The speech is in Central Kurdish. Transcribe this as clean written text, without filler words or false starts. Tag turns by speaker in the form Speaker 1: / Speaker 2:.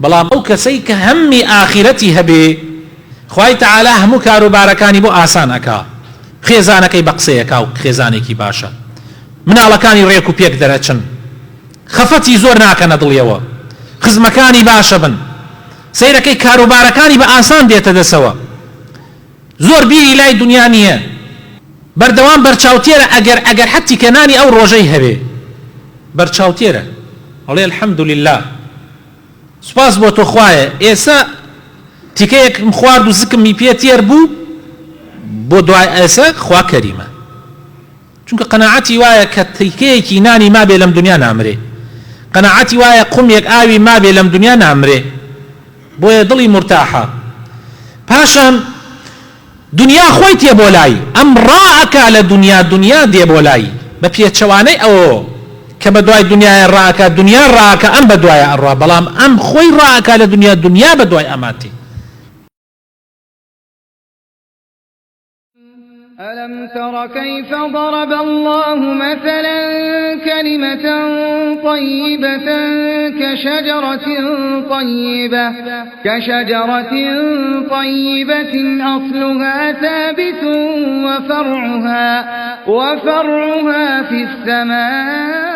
Speaker 1: بەڵام ئەو کەسەی کە هەممی ئاخرەتی هەبێ خوای تەعالا هەموو کاروبارەکانی بۆ ئاسان ئەکا، خێزانەکەی بە قسەیەکا و خێزانێکی باشە، مناڵەکانی ڕێک و پێک دەرەچن، خەفەتی زۆر ناکەنە دڵیەوە، خزمەکانی باشە بن، سەیرەکەی کاروبارەکانی بە ئاسان دێتە دەسەوە، زۆر بیری لای دنیا نییە، بەردەوام بەرچاوتێرە. ئەگەر حەتی کەنانی ئەو ڕۆژەی هەبێ بەرچاوتێرە، ئەڵێ الحەمدولله سوپاس بۆ تۆ خوایە، ئێستا تیکەیەکم خوارد و زکمی پێ تێر بوو، بۆ دوای ئێستا خوا کەریمە. چونکە قەناعەتی وایە کە تیکەیەکی نانی مابێ لەم دنیا نامرێ، قەناعەتی وایە قومێک ئاوی مابێ لەم دنیا نامرێ، بۆیە دڵی مرتاحە. پاشان دنیا خۆی تێ بۆ لای، ئەم ڕائەکا لە دنیا دێ بۆ لای بە پێچەوانەی ئەوە کە بە دوای دنیای ڕاکە، دنیا ڕاکە ئەم بە دوای ئەڕا، بەڵام ئەم خۆی ڕاکە لە دنیا بە دوای ئەماتی.
Speaker 2: ألم تر كيف ضرب الله مثلا كلمة طيبة كشجرة طيبة أصلها ثابت وفرعها في السماء